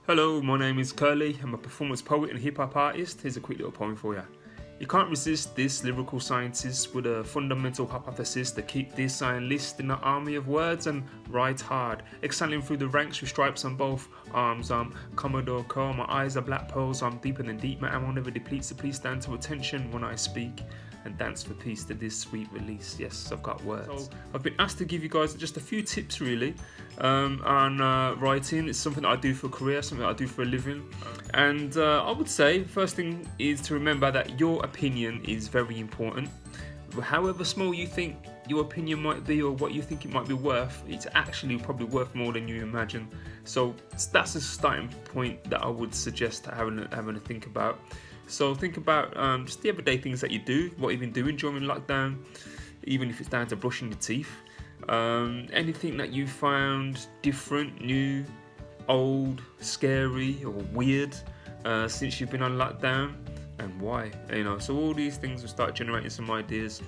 Hello, my name is Curly. I'm a performance poet and hip hop artist. Here's a quick little poem for you. You can't resist this lyrical scientist with a fundamental hypothesis to keep this scientist in an army of words and write hard, excelling through the ranks with stripes on both arms. I'm Commodore Cole, my eyes are black pearls, I'm deeper than deep, my ammo never depletes, so please stand to attention when I speak and dance for peace to this sweet release. Yes, I've got words. So I've been asked to give you guys just a few tips really on writing. It's something that I do for a career, something that I do for a living. And I would say first thing is to remember that your opinion is very important. However small you think your opinion might be or what you think it might be worth, it's actually probably worth more than you imagine. So that's a starting point that I would suggest having a think about. So think about just the everyday things that you do, what you've been doing during lockdown, even if it's down to brushing your teeth. Anything that you found different, new, old, scary or weird since you've been on lockdown, and why, so all these things will start generating some ideas.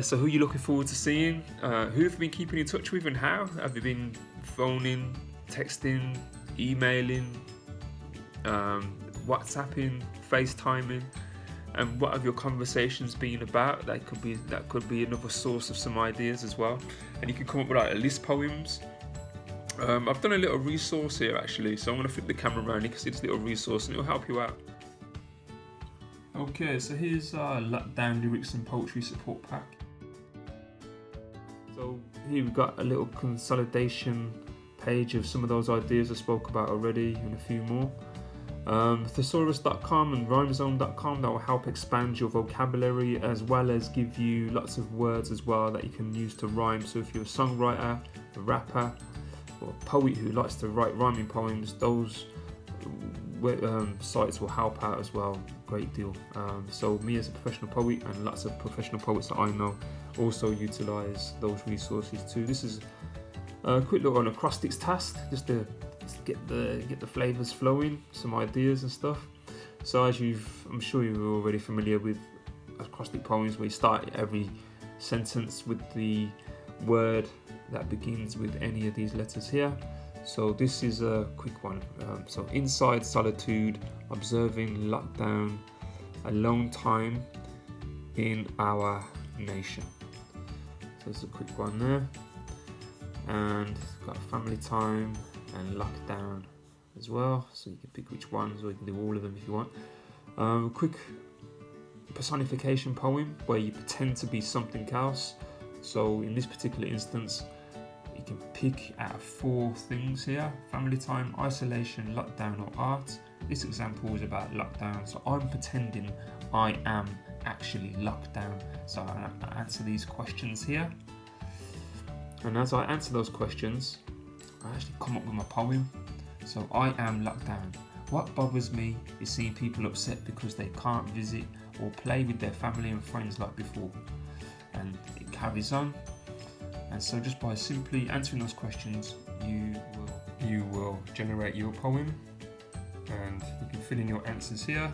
So who are you looking forward to seeing? Who have you been keeping in touch with, and how have you been phoning, texting, emailing, WhatsApping, FaceTiming, and what have your conversations been about? That could be another source of some ideas as well. And you can come up with like a list poems. I've done a little resource here actually, so I'm going to flip the camera around. You can see this little resource and it'll help you out. Okay, so here's Lockdown Lyrics and Poetry Support Pack. So here we've got a little consolidation page of some of those ideas I spoke about already and a few more. Thesaurus.com and rhymezone.com, that will help expand your vocabulary as well as give you lots of words as well that you can use to rhyme. So if you're a songwriter, a rapper, or a poet who likes to write rhyming poems, those sites will help out as well, great deal. So me as a professional poet and lots of professional poets that I know also utilize those resources too. This is a quick look on acrostics task, just to get the flavors flowing, some ideas and stuff. So I'm sure you're already familiar with acrostic poems, where you start every sentence with the word that begins with any of these letters here. So this is a quick one. So inside solitude, observing lockdown, alone time in our nation. So it's a quick one there. And it's got family time and lockdown as well. So you can pick which ones, or you can do all of them if you want. A quick personification poem where you pretend to be something else. So in this particular instance, you can pick out of 4 things here: family time, isolation, lockdown, or art. This example is about lockdown, so I'm pretending I am actually locked down. So I answer these questions here, and as I answer those questions, I actually come up with my poem. So I am locked down. What bothers me is seeing people upset because they can't visit or play with their family and friends like before. And it carries on. And so just by simply answering those questions, you will generate your poem, and you can fill in your answers here,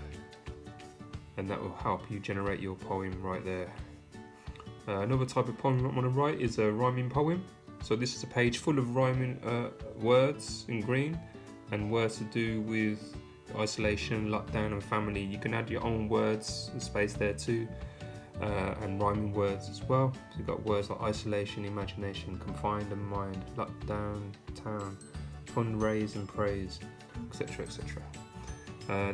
and that will help you generate your poem right there. Another type of poem I want to write is a rhyming poem. So this is a page full of rhyming words in green, and words to do with isolation, lockdown and family. You can add your own words and space there too. And rhyming words as well. So you've got words like isolation, imagination, confined and mind, lockdown, town, fundraise and praise, etc, etc.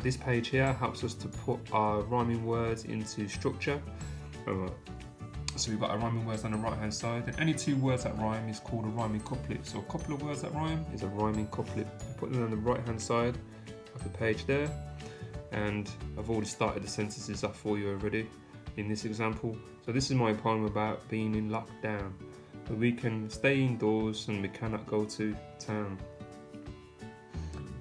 This page here helps us to put our rhyming words into structure. So we've got our rhyming words on the right hand side, and any 2 words that rhyme is called a rhyming couplet. So a couple of words that rhyme is a rhyming couplet. Put them on the right hand side of the page there, and I've already started the sentences up for you already in this example. So this is my poem about being in lockdown, where we can stay indoors and we cannot go to town.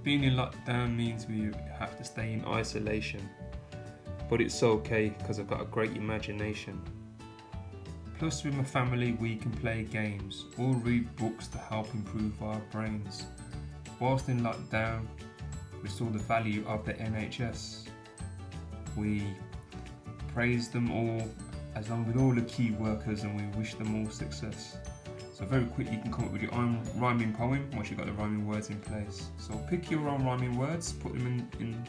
Being in lockdown means we have to stay in isolation, but it's okay because I've got a great imagination. Plus with my family we can play games or read books to help improve our brains. Whilst in lockdown, we saw the value of the NHS. We praise them all, along with all the key workers, and we wish them all success. So very quickly you can come up with your own rhyming poem once you've got the rhyming words in place. So pick your own rhyming words, put them in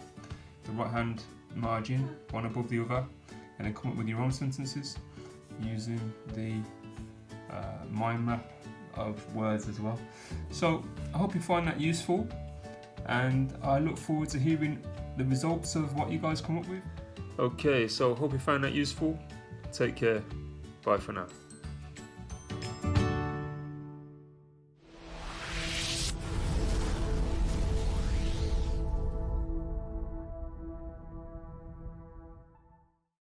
the right hand margin, one above the other, and then come up with your own sentences using the mind map of words as well. So I hope you find that useful, and I look forward to hearing the results of what you guys come up with. Okay, so hope you found that useful. Take care. Bye for now.